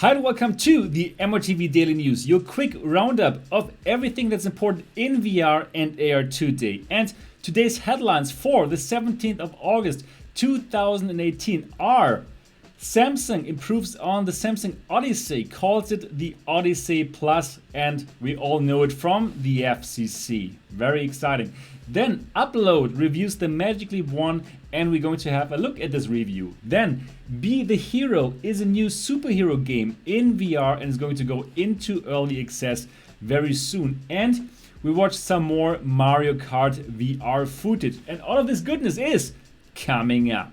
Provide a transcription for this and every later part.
Hi and welcome to the MRTV Daily News, your quick roundup of everything that's important in VR and AR today. And today's headlines for the 17th of August 2018 are: Samsung improves on the Samsung Odyssey, calls it the Odyssey Plus, and we all know it from the FCC. Very exciting. Then Upload reviews the Magic Leap 1, and we're going to have a look at this review. Then Be the Hero is a new superhero game in VR and is going to go into early access very soon. And we watched some more Mariokart VR footage, and all of this goodness is coming up.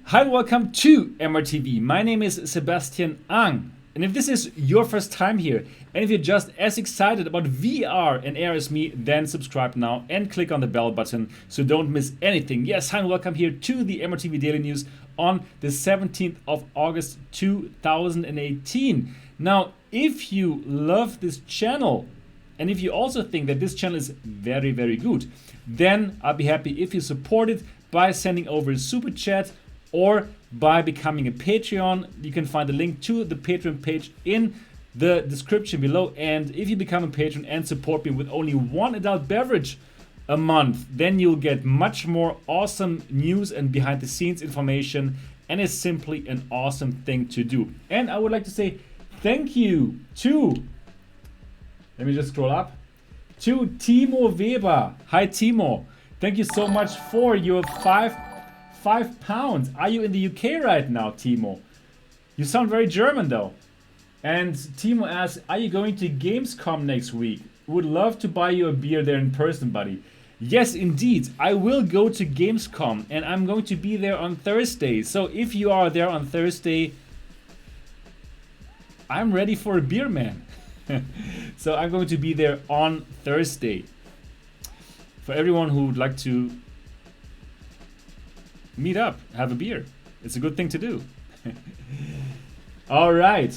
Hi and welcome to MRTV. My name is Sebastian Ang. And if this is your first time here, and if you're just as excited about VR and AR as me, then subscribe now and click on the bell button so don't miss anything. Yes, hi and welcome here to the MRTV Daily News on the 17th of August 2018. Now, if you love this channel, and if you also think that this channel is very, very good, then I'll be happy if you support it by sending over a super chat or by becoming a Patreon. You can find the link to the Patreon page in the description below. And if you become a patron and support me with only one adult beverage a month, then you'll get much more awesome news and behind the scenes information, and it's simply an awesome thing to do. And I would like to say thank you to, let me just scroll up, to Timo Weber. Hi Timo, thank you so much for your £5. Are you in the UK right now, Timo? You sound very German though. And Timo asks, are you going to Gamescom next week? Would love to buy you a beer there in person, buddy. Yes, indeed. I will go to Gamescom and I'm going to be there on Thursday. So if you are there on Thursday, I'm ready for a beer, man. So I'm going to be there on Thursday. For everyone who would like to meet up, have a beer. It's a good thing to do. All right.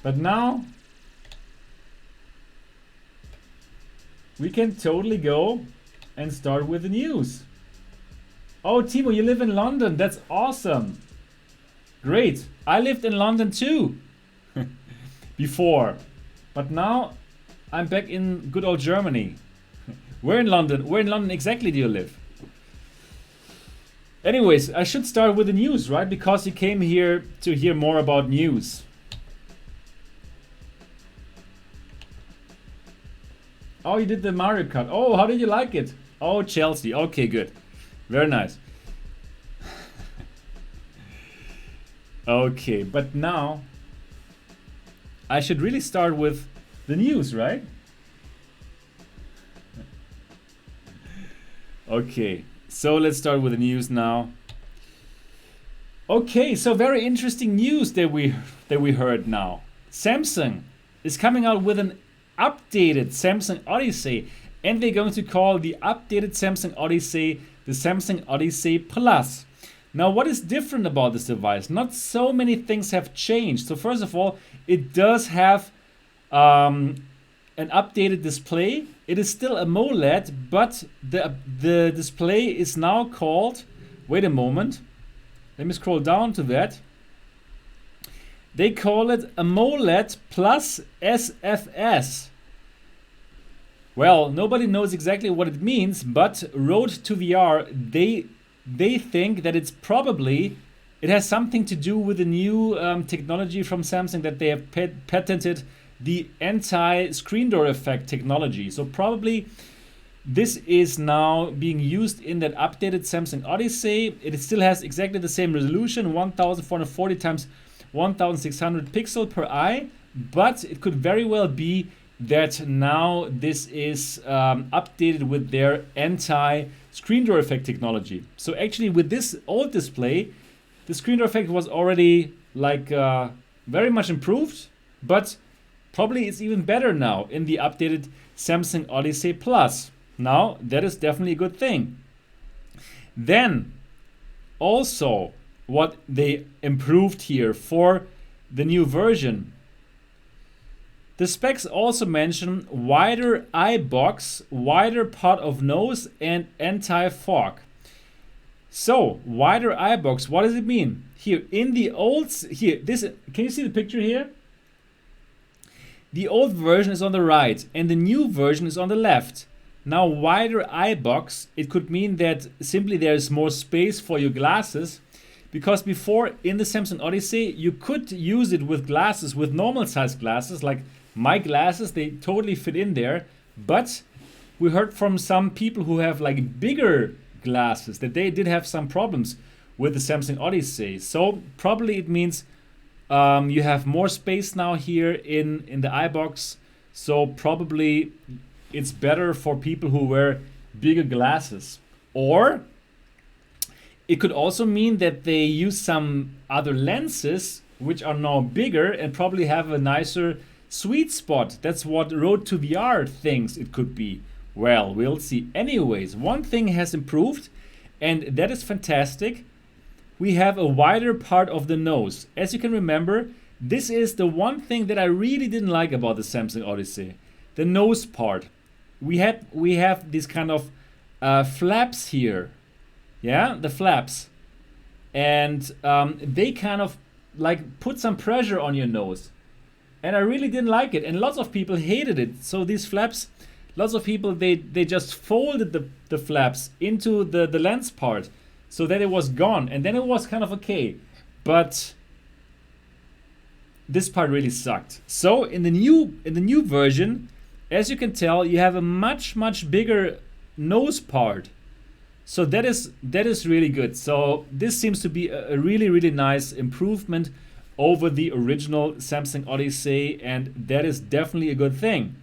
But now we can totally go and start with the news. Oh, Timo, you live in London. That's awesome. Great. I lived in London too before. But now I'm back in good old Germany. Where in London? Where in London exactly do you live? Anyways, I should start with the news, right? Because you came here to hear more about news. Oh, you did the Mariokart. Oh, how did you like it? Oh, Chelsea. Okay, good. Very nice. Okay, but now I should really start with the news, right? Okay. So let's start with the news now. Okay, so very interesting news that we heard now. Samsung is coming out with an updated Samsung Odyssey, and they're going to call the updated Samsung Odyssey the Samsung Odyssey Plus. Now, what is different about this device? Not so many things have changed. So first of all, it does have an updated display. It is still AMOLED, but the display is now called, wait a moment, let me scroll down to that. They call it AMOLED Plus SFS. Well, nobody knows exactly what it means, but Road to VR, they think that it's probably, it has something to do with the new technology from Samsung that they have patented, the anti-screen door effect technology. So probably this is now being used in that updated Samsung Odyssey. It still has exactly the same resolution, 1440 times 1600 pixel per eye, but it could very well be that now this is updated with their anti-screen door effect technology. So actually with this old display, the screen door effect was already like very much improved, but probably it's even better now in the updated Samsung Odyssey Plus. Now, that is definitely a good thing. Then, also, what they improved here for the new version. The specs also mention wider eye box, wider part of nose, and anti-fog. So wider eye box, what does it mean? Here in the old, here, this, can you see the picture here? The old version is on the right and the new version is on the left. Now wider eye box, it could mean that simply there's more space for your glasses, because before in the Samsung Odyssey you could use it with glasses, with normal size glasses, like my glasses, they totally fit in there. But we heard from some people who have like bigger glasses that they did have some problems with the Samsung Odyssey. So probably it means you have more space now here in the eye box. So probably it's better for people who wear bigger glasses. Or it could also mean that they use some other lenses which are now bigger and probably have a nicer sweet spot. That's what Road to VR thinks it could be. Well, we'll see. Anyways, one thing has improved, and that is fantastic. We have a wider part of the nose. As you can remember, this is the one thing that I really didn't like about the Samsung Odyssey. The nose part. We have these kind of flaps here. Yeah, the flaps. And they kind of like put some pressure on your nose. And I really didn't like it. And lots of people hated it. So these flaps, lots of people, they just folded the flaps into the lens part so that it was gone. And then it was kind of okay. But this part really sucked. So in the new version, as you can tell, you have a much bigger nose part. So that is really good. So this seems to be a really nice improvement over the original Samsung Odyssey, and that is definitely a good thing.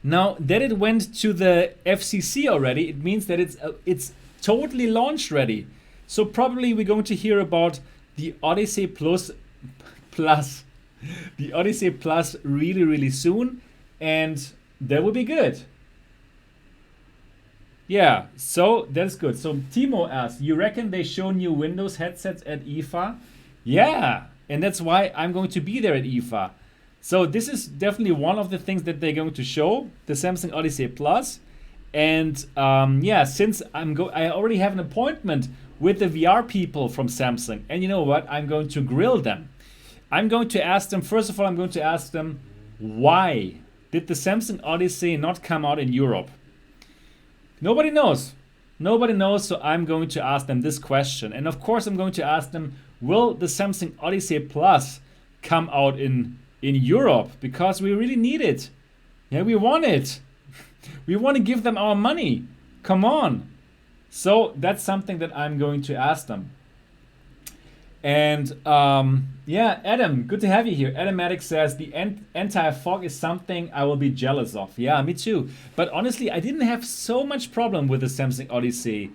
Now that it went to the FCC already, it means that it's totally launch ready. So probably we're going to hear about the Odyssey Plus, the Odyssey Plus really soon, and that will be good. Yeah, so that's good. So Timo asks, you reckon they show new Windows headsets at IFA? Yeah, and that's why I'm going to be there at IFA. So this is definitely one of the things that they're going to show, the Samsung Odyssey Plus. And yeah, since I already have an appointment with the VR people from Samsung. And you know what? I'm going to grill them. I'm going to ask them, first of all, I'm going to ask them, why did the Samsung Odyssey not come out in Europe? Nobody knows. Nobody knows, so I'm going to ask them this question. And of course, I'm going to ask them, will the Samsung Odyssey Plus come out in Europe? Because we really need it. Yeah, we want it. We want to give them our money. Come on. So that's something that I'm going to ask them. And yeah, Adam, good to have you here. Adamatic says the anti-fog is something I will be jealous of. Yeah, me too. But honestly, I didn't have so much problem with the Samsung Odyssey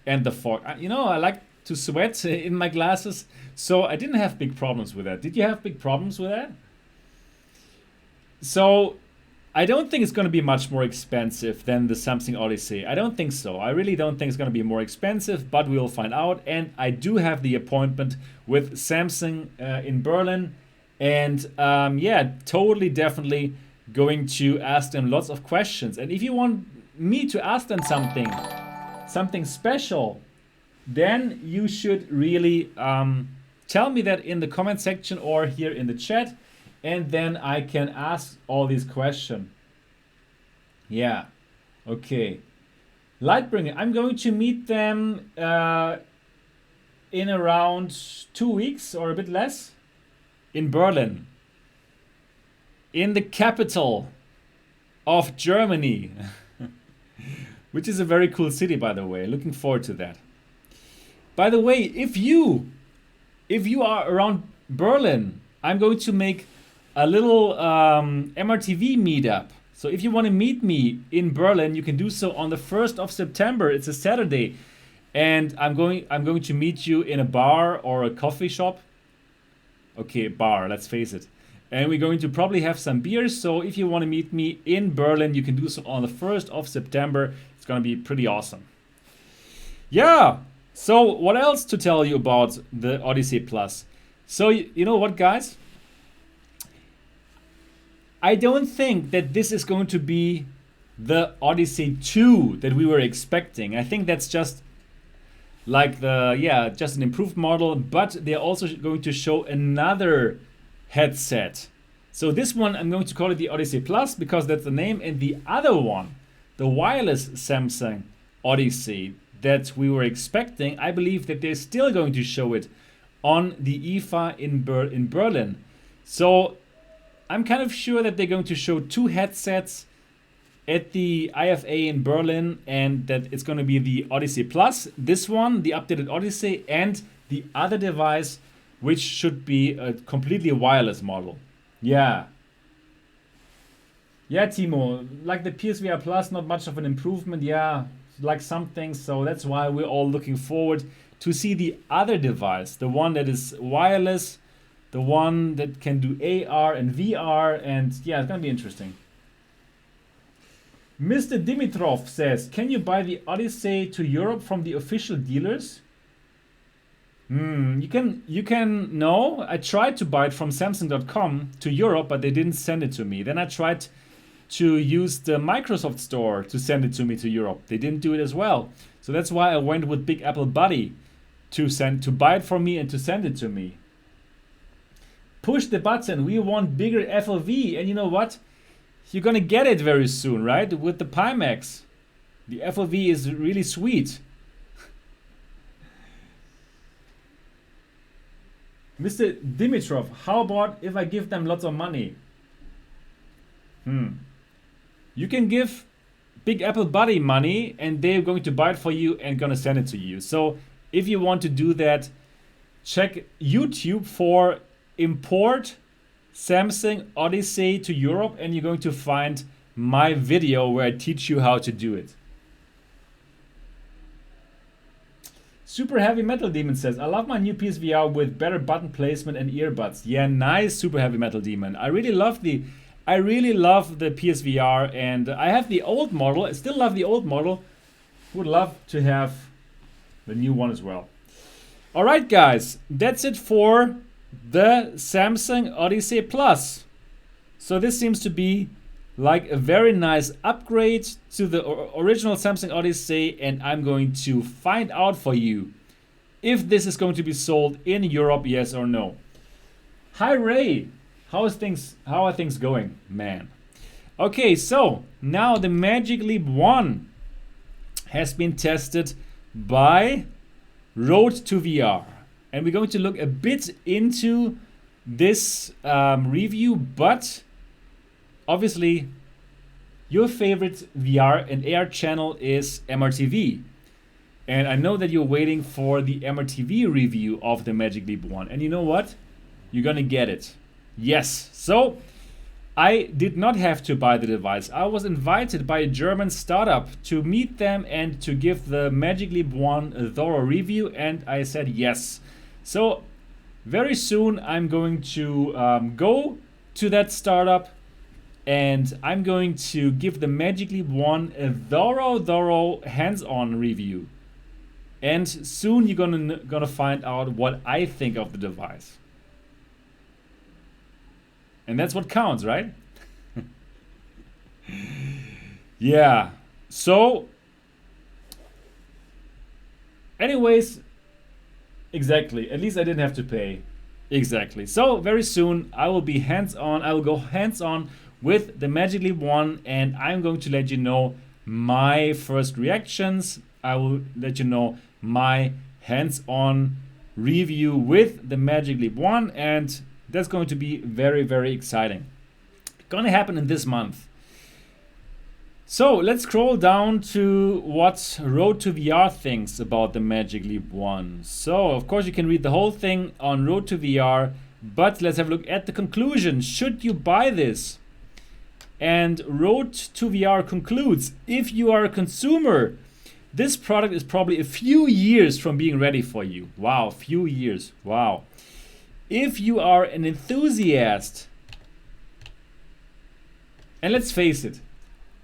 and the fog. You know, I like to sweat in my glasses, so I didn't have big problems with that. Did you have big problems with that? So I don't think it's going to be much more expensive than the Samsung Odyssey. I don't think so. I really don't think it's going to be more expensive, but we will find out. And I do have the appointment with Samsung in Berlin. And yeah, totally, definitely going to ask them lots of questions. And if you want me to ask them something special, then you should really tell me that in the comment section or here in the chat. And then I can ask all these questions. Yeah, okay. Lightbringer, I'm going to meet them in around 2 weeks or a bit less in Berlin, in the capital of Germany, which is a very cool city, by the way. Looking forward to that. By the way, if you are around Berlin, I'm going to make a little MRTV meetup. So if you want to meet me in Berlin, you can do so on the 1st of September. It's a Saturday. And I'm going to meet you in a bar or a coffee shop. Okay, bar, let's face it. And we're going to probably have some beers. So if you want to meet me in Berlin, you can do so on the 1st of September. It's going to be pretty awesome. Yeah. So what else to tell you about the Odyssey Plus? So you know what, guys? I don't think that this is going to be the Odyssey 2 that we were expecting. I think that's just like the, yeah, just an improved model, but they're also going to show another headset. So this one, I'm going to call it the Odyssey Plus because that's the name, and the other one, the wireless Samsung Odyssey that we were expecting, I believe that they're still going to show it on the IFA in Berlin. So I'm kind of sure that they're going to show two headsets at the IFA in Berlin, and that it's going to be the Odyssey Plus, this one, the updated Odyssey, and the other device, which should be a completely wireless model. Yeah. Yeah, Timo, like the PSVR Plus, not much of an improvement. Yeah, like some things. So that's why we're all looking forward to see the other device, the one that is wireless, the one that can do AR and VR, and yeah, it's going to be interesting. Mr. Dimitrov says, can you buy the Odyssey to Europe from the official dealers? You can, no. I tried to buy it from Samsung.com to Europe, but they didn't send it to me. Then I tried to use the Microsoft Store to send it to me to Europe. They didn't do it as well. So that's why I went with Big Apple Buddy to buy it for me and to send it to me. Push the button. We want bigger FOV. And you know what? You're gonna get it very soon, right? With the Pimax. The FOV is really sweet. Mr. Dimitrov, how about if I give them lots of money? You can give Big Apple Buddy money and they're going to buy it for you and gonna send it to you. So if you want to do that, check YouTube for import Samsung Odyssey to Europe, and you're going to find my video where I teach you how to do it. Super Heavy Metal Demon says, I love my new PSVR with better button placement and earbuds. Yeah, nice, Super Heavy Metal Demon. I really love the PSVR, and I have the old model. I still love the old model. Would love to have the new one as well. All right, guys, that's it for the Samsung Odyssey Plus. So this seems to be like a very nice upgrade to the original Samsung Odyssey, and I'm going to find out for you if this is going to be sold in Europe, yes or no. Hi Ray, how are things going, man? Okay, so now the Magic Leap 1 has been tested by Road to VR. And we're going to look a bit into this review, but obviously your favorite VR and AR channel is MRTV. And I know that you're waiting for the MRTV review of the Magic Leap 1. And you know what? You're gonna get it. Yes. So I did not have to buy the device. I was invited by a German startup to meet them and to give the Magic Leap 1 a thorough review, and I said yes. So very soon I'm going to go to that startup, and I'm going to give the Magic Leap 1 a thorough hands-on review. And soon you're gonna find out what I think of the device. And that's what counts, right? Yeah. So anyways, exactly. At least I didn't have to pay. Exactly. So very soon I will be hands-on. I will go hands-on with the Magic Leap 1, and I'm going to let you know my first reactions. I will let you know my hands-on review with the Magic Leap 1, and that's going to be very exciting. Gonna happen in this month. So let's scroll down to what Road to VR thinks about the Magic Leap 1. So of course you can read the whole thing on Road to VR, but let's have a look at the conclusion. Should you buy this? And Road to VR concludes, if you are a consumer, this product is probably a few years from being ready for you. Wow, few years, wow. If you are an enthusiast, and let's face it,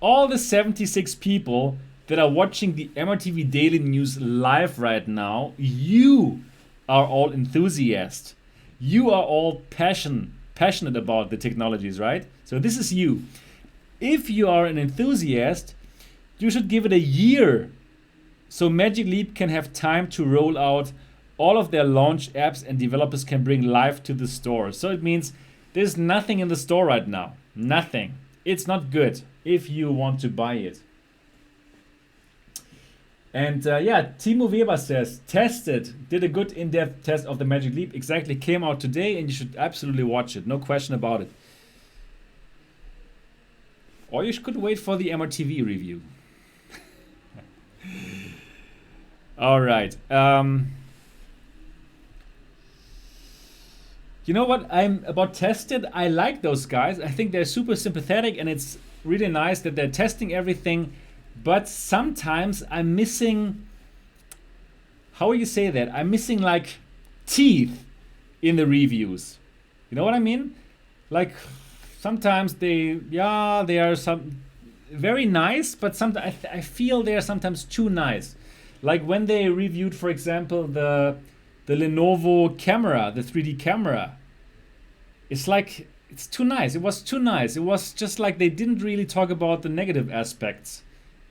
all the 76 people that are watching the MRTV Daily News live right now, you are all enthusiasts. You are all passionate about the technologies, right? So this is you. If you are an enthusiast, you should give it a year so Magic Leap can have time to roll out all of their launch apps and developers can bring live to the store. So it means there's nothing in the store right now. Nothing. It's not good if you want to buy it. And yeah, Timo Weber says, tested, did a good in-depth test of the Magic Leap. Exactly, came out today and you should absolutely watch it. No question about it. Or you could wait for the MRTV review. All right. You know what? I'm about tested. I like those guys. I think they're super sympathetic and it's really nice that they're testing everything. But sometimes I'm missing, how will you say that? I'm missing like teeth in the reviews. You know what I mean? Like sometimes they are some very nice, but sometimes I feel they are sometimes too nice. Like when they reviewed, for example, the Lenovo camera, the 3D camera. It's like, it's too nice. It was too nice. It was just like they didn't really talk about the negative aspects.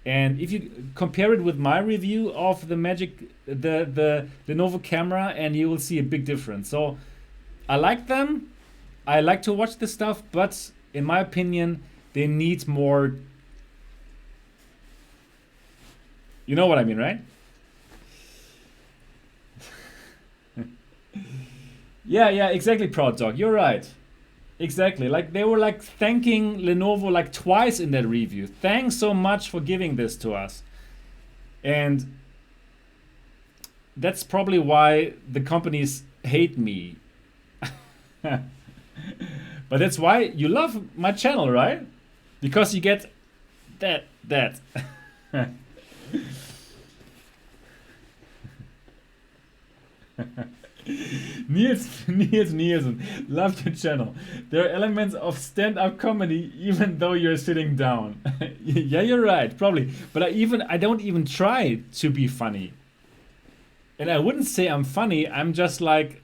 And if you compare it with my review of the the Lenovo camera, and you will see a big difference. So I like them. I like to watch this stuff, but in my opinion, they need more. You know what I mean, right? Yeah, exactly, Proud Dog. You're right. Exactly. Like they were like thanking Lenovo like twice in that review. Thanks so much for giving this to us. And that's probably why the companies hate me. But that's why you love my channel, right? Because you get that. Niels Nielsen, love your channel. There are elements of stand-up comedy even though you're sitting down. Yeah, you're right, probably. But I don't even try to be funny. And I wouldn't say I'm funny, I'm just like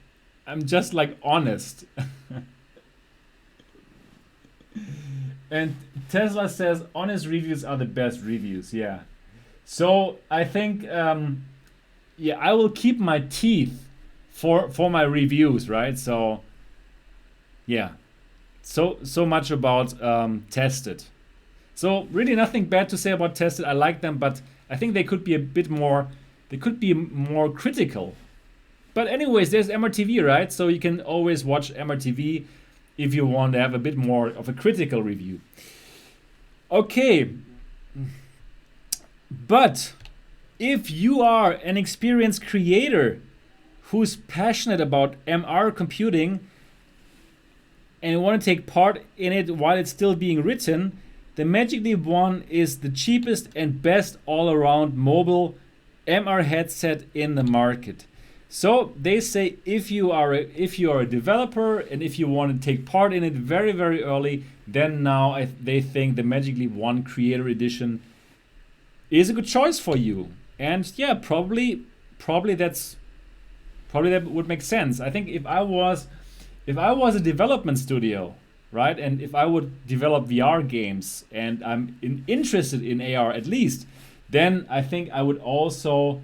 honest. And Tesla says honest reviews are the best reviews, yeah. So I think yeah, I will keep my teeth for my reviews, right? So yeah, so much about tested. So really nothing bad to say about tested. I like them, but I think they could be a bit more, they could be more critical. But anyways, there's MRTV, right? So you can always watch MRTV if you want to have a bit more of a critical review. Okay, but if you are an experienced creator who's passionate about MR computing and you want to take part in it while it's still being written, the Magic Leap 1 is the cheapest and best all-around mobile MR headset in the market. So they say if you are a developer and if you want to take part in it very, very early, then now they think the Magic Leap 1 Creator Edition is a good choice for you. And yeah, probably that would make sense. I think if I was a development studio, right, and if I would develop VR games and I'm interested in AR at least, then I think I would also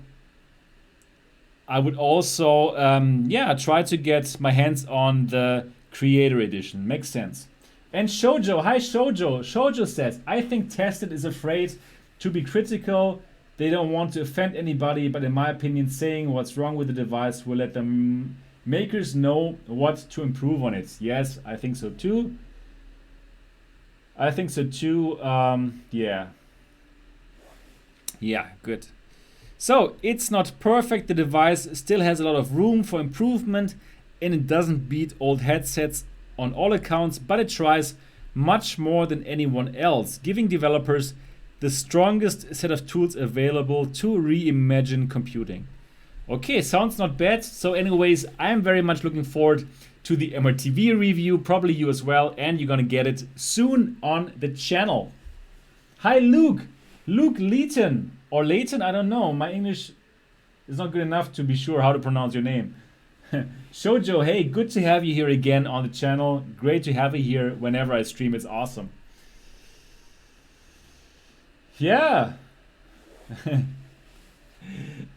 yeah, try to get my hands on the Creator Edition. Makes sense. And Shoujo, hi Shoujo. Shoujo says, I think Tested is afraid to be critical. They don't want to offend anybody, but in my opinion, saying what's wrong with the device will let the makers know what to improve on it. Yes, I think so too. Yeah. Yeah, good. So it's not perfect. The device still has a lot of room for improvement and it doesn't beat old headsets on all accounts, but it tries much more than anyone else, giving developers the strongest set of tools available to reimagine computing. Okay, sounds not bad. So anyways, I'm very much looking forward to the MRTV review, probably you as well, and you're gonna get it soon on the channel. Hi Luke Leighton, or Leighton, I don't know. My English is not good enough to be sure how to pronounce your name. Shoujo, hey, good to have you here again on the channel. Great to have you here whenever I stream, it's awesome. Yeah.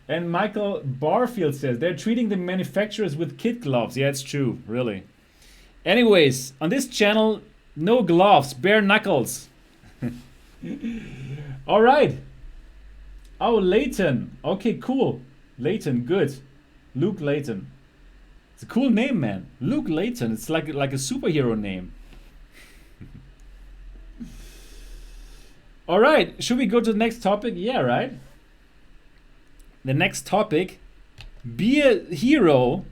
And Michael Barfield says they're treating the manufacturers with kid gloves. Yeah, it's true, really. Anyways, on this channel, no gloves, bare knuckles. All right. Oh, Layton. Okay, cool. Layton, good. Luke Layton. It's a cool name, man. Luke Layton. It's like a superhero name. All right. Should we go to the next topic? Yeah, right. The next topic, Be a Hero.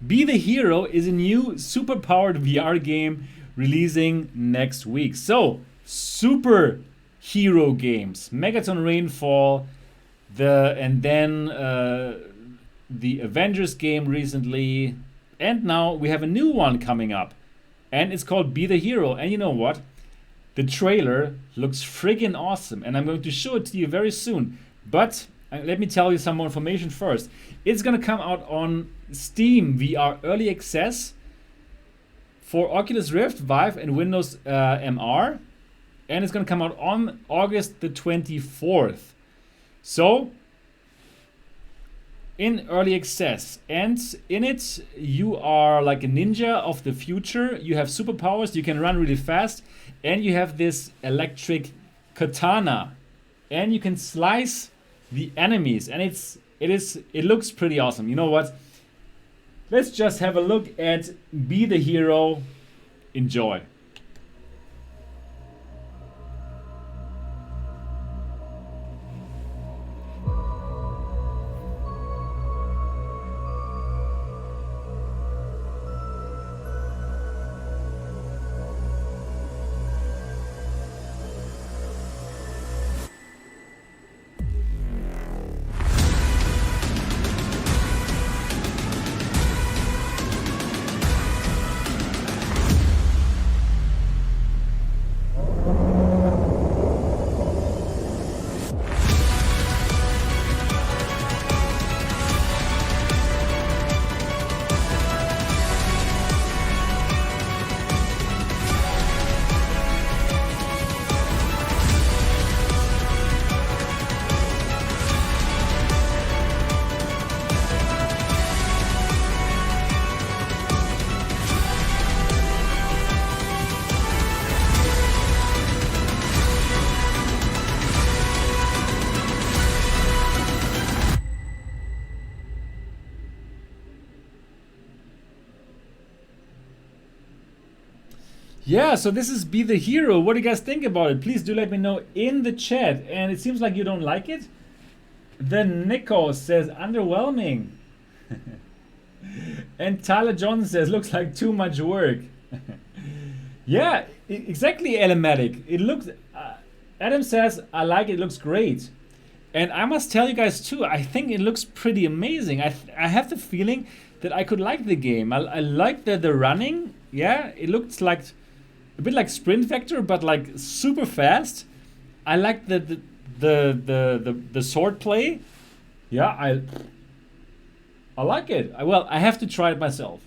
Be the Hero is a new super powered VR game releasing next week. So, super hero games, Megaton Rainfall, and then the Avengers game recently, and now we have a new one coming up, and it's called Be the Hero. And you know what? The trailer looks friggin' awesome, and I'm going to show it to you very soon. But let me tell you some more information first. It's gonna come out on Steam VR Early Access for Oculus Rift, Vive, and Windows MR. And it's gonna come out on August the 24th. So, in early access, and in it you are like a ninja of the future. You have superpowers, you can run really fast, and you have this electric katana, and you can slice the enemies, and it looks pretty awesome. You know what? Let's just have a look at Be the Hero. Enjoy. Yeah, so this is Be the Hero. What do you guys think about it? Please do let me know in the chat. And it seems like you don't like it. The Nico says underwhelming. And Tyler Johnson says looks like too much work. Yeah, exactly, Elematic. It looks. Adam says I like it. It looks great. And I must tell you guys too, I think it looks pretty amazing. I have the feeling that I could like the game. I like the running. Yeah, it looks like a bit like Sprint Vector, but like super fast. I like the sword play. Yeah, I like it. Well, I have to try it myself.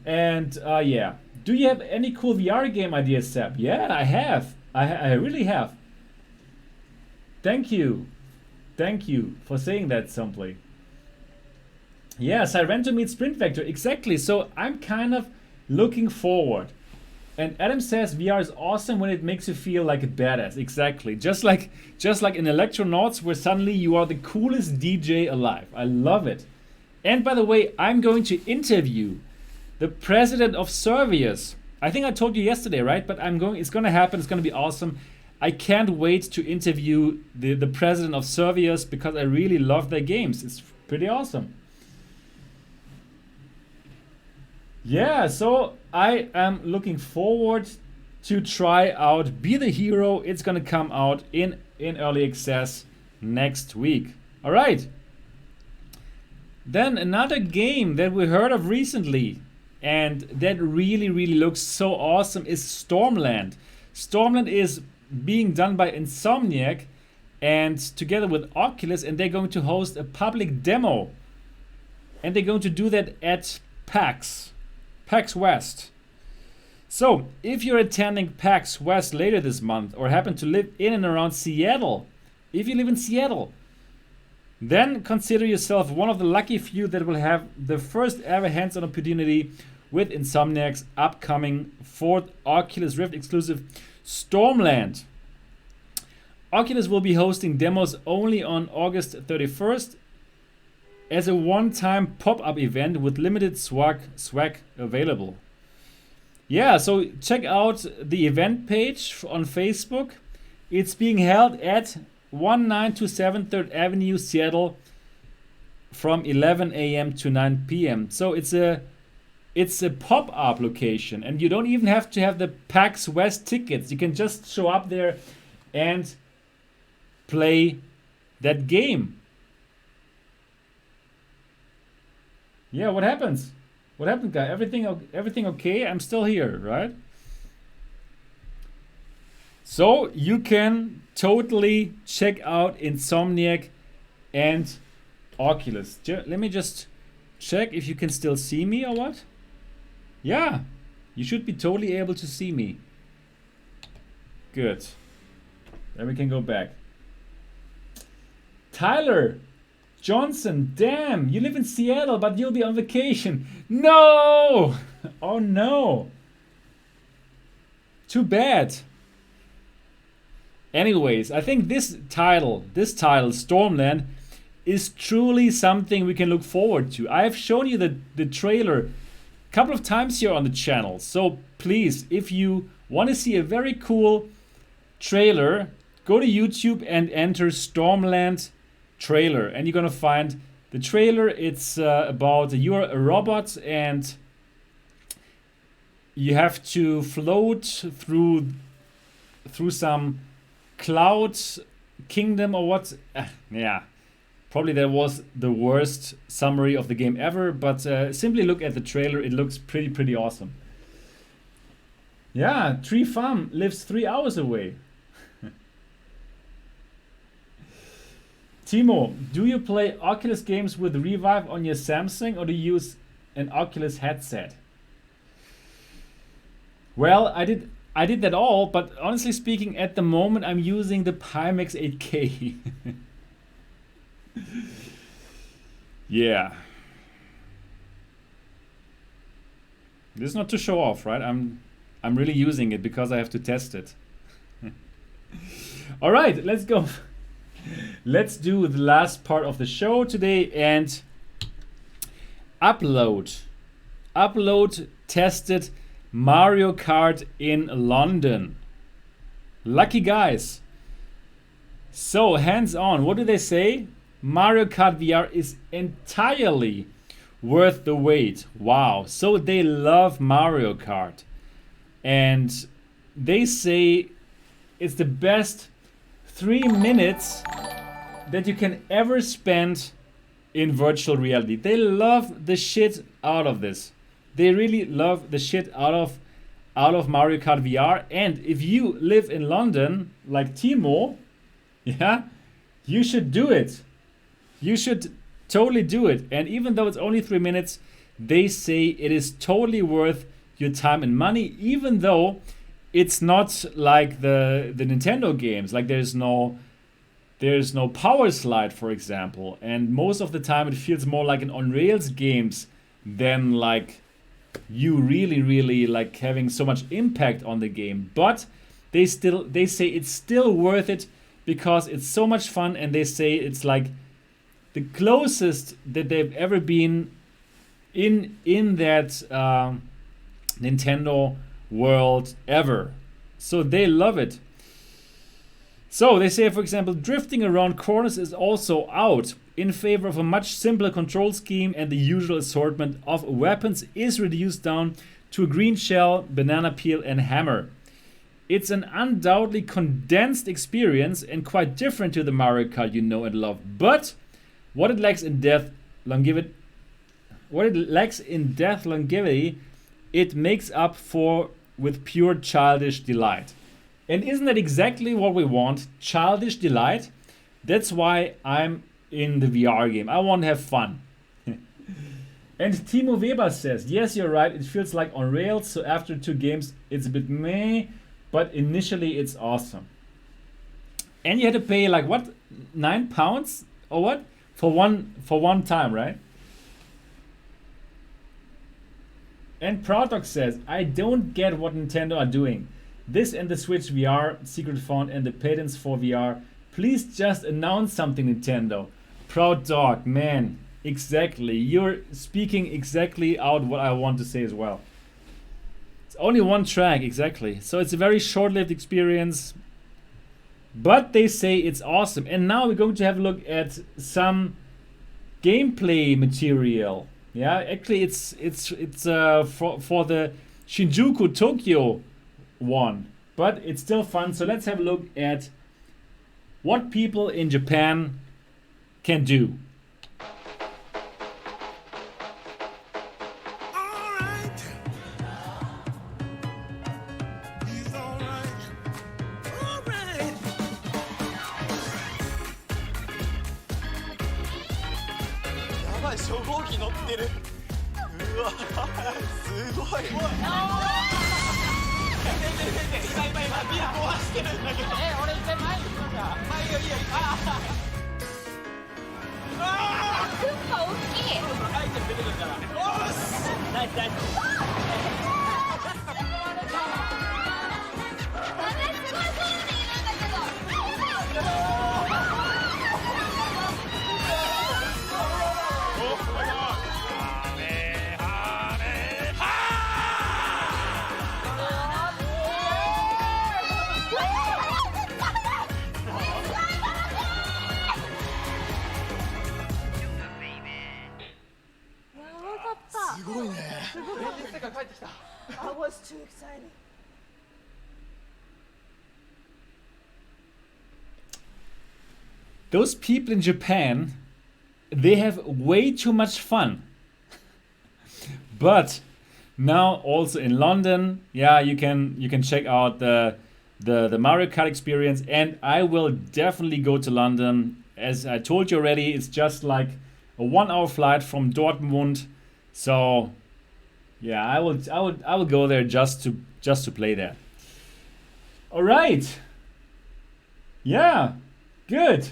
And yeah, do you have any cool VR game ideas, Seb? Yeah, I have. I really have. Thank you for saying that, Simply. Yeah, Sirento meets Sprint Vector, exactly. So I'm kind of looking forward. And Adam says VR is awesome when it makes you feel like a badass. Exactly. Just like in Electronauts, where suddenly you are the coolest DJ alive. I love it. And by the way, I'm going to interview the president of Servius. I think I told you yesterday, right? But it's gonna happen, it's gonna be awesome. I can't wait to interview the president of Servius because I really love their games. It's pretty awesome. Yeah, so I am looking forward to try out Be the Hero. It's gonna come out in early access next week. All right. Then another game that we heard of recently and that really looks so awesome is Stormland. Stormland is being done by Insomniac and together with Oculus, and they're going to host a public demo. And they're going to do that at PAX West. So, if you're attending PAX West later this month or happen to live in and around Seattle, if you live in Seattle, then consider yourself one of the lucky few that will have the first ever hands-on opportunity with Insomniac's upcoming fourth Oculus Rift exclusive Stormland. Oculus will be hosting demos only on August 31st as a one-time pop-up event with limited swag available. Yeah, so check out the event page on Facebook. It's being held at 1927 3rd Avenue, Seattle, from 11 a.m. to 9 p.m. So it's a pop-up location, and you don't even have to have the PAX West tickets. You can just show up there and play that game. Yeah, what happens? What happened, guy? Everything okay? I'm still here, right? So you can totally check out Insomniac and Oculus. Let me just check if you can still see me or what. Yeah, you should be totally able to see me. Good. Then we can go back. Tyler Johnson, damn, you live in Seattle, but you'll be on vacation. No! Oh no. Too bad. Anyways, I think this title, Stormland, is truly something we can look forward to. I have shown you the trailer a couple of times here on the channel. So please, if you want to see a very cool trailer, go to YouTube and enter Stormland trailer, and you're gonna find the trailer. It's about you're a robot and you have to float through some cloud kingdom or what. Yeah, probably that was the worst summary of the game ever, but simply look at the trailer. It looks pretty awesome. Yeah, Tree Farm lives 3 hours away. Timo, do you play Oculus games with Revive on your Samsung, or do you use an Oculus headset? Well, I did that all, but honestly speaking, at the moment I'm using the Pimax 8K. Yeah. This is not to show off, right? I'm really using it because I have to test it. All right, let's go. Let's do the last part of the show today and upload tested Mariokart in London. Lucky guys. So hands on, what do they say? Mariokart VR is entirely worth the wait. Wow, so they love Mario Kart, and they say it's the best 3 minutes that you can ever spend in virtual reality. They love the shit out of this. They really love the shit out of Mario Kart VR. And if you live in London, like Timo, yeah, you should do it. You should totally do it. And even though it's only 3 minutes, they say it is totally worth your time and money, even though it's not like the Nintendo games. Like there's no power slide, for example, and most of the time it feels more like an on rails games than like you really like having so much impact on the game. But they say it's still worth it because it's so much fun, and they say it's like the closest that they've ever been in that Nintendo world ever. So they love it. So they say, for example, drifting around corners is also out in favor of a much simpler control scheme, and the usual assortment of weapons is reduced down to a green shell, banana peel, and hammer. It's an undoubtedly condensed experience and quite different to the Mario Kart you know and love. But what it lacks in depth longevity, it makes up for with pure childish delight. And isn't that exactly what we want? Childish delight. That's why I'm in the VR game. I want to have fun. And Timo Weber says, yes, you're right. It feels like on rails. So after 2 games, it's a bit meh, but initially it's awesome. And you had to pay like what, £9 or what for one time, right? And Proudog says, I don't get what Nintendo are doing. This and the Switch VR, secret font and the patents for VR. Please just announce something, Nintendo. Proudog, man, exactly. You're speaking exactly out what I want to say as well. It's only one track, exactly. So it's a very short-lived experience. But they say it's awesome. And now we're going to have a look at some gameplay material. Yeah, actually it's for the Shinjuku Tokyo one, but it's still fun. So let's have a look at what people in Japan can do. I was too excited. Those people in Japan, they have way too much fun. But now also in London, yeah, you can check out the Mariokart experience, and I will definitely go to London. As I told you already, it's just like a 1-hour flight from Dortmund. So yeah, I will go there just to play there. All right. Yeah, good.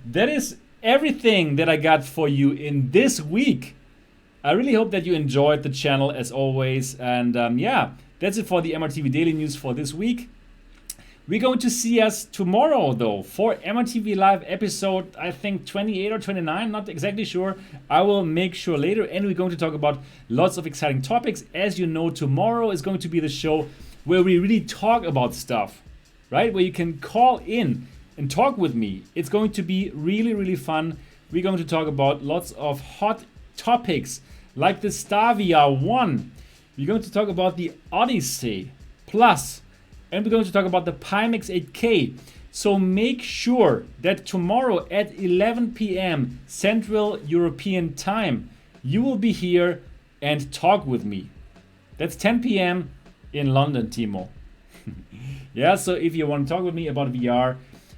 That is everything that I got for you in this week. I really hope that you enjoyed the channel as always. And yeah, that's it for the MRTV Daily News for this week. We're going to see us tomorrow though for MRTV Live episode, I think 28 or 29, not exactly sure. I will make sure later, and we're going to talk about lots of exciting topics. As you know, tomorrow is going to be the show where we really talk about stuff, right? Where you can call in and talk with me. It's going to be really, really fun. We're going to talk about lots of hot topics like the Star VR 1. We're going to talk about the Odyssey Plus. And we're going to talk about the Pimax 8K. So make sure that tomorrow at 11 p.m. Central European Time, you will be here and talk with me. That's 10 p.m. in London, Timo. Yeah, so if you want to talk with me about VR,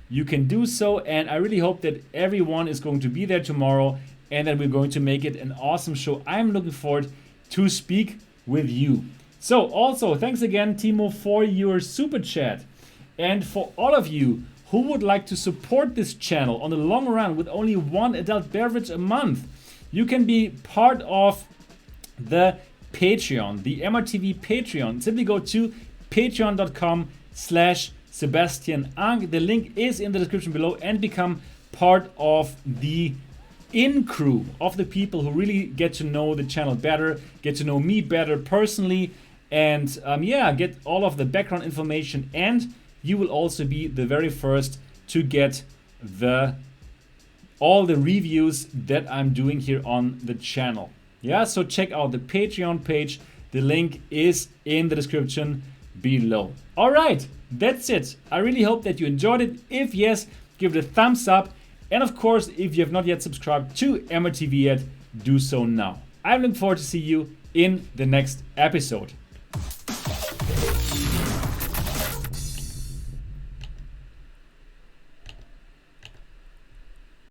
you can do so. And I really hope that everyone is going to be there tomorrow and that we're going to make it an awesome show. I'm looking forward to speak with you. So also, thanks again, Timo, for your super chat. And for all of you who would like to support this channel on the long run with only one adult beverage a month, you can be part of the Patreon, the MRTV Patreon. Simply go to patreon.com/Sebastian Ang. The link is in the description below, and become part of the in-crew of the people who really get to know the channel better, get to know me better personally, and yeah, get all of the background information. And you will also be the very first to get all the reviews that I'm doing here on the channel. Yeah, so check out the Patreon page. The link is in the description below. All right, that's it. I really hope that you enjoyed it. If yes, give it a thumbs up. And of course, if you have not yet subscribed to MRTV yet, do so now. I'm looking forward to see you in the next episode.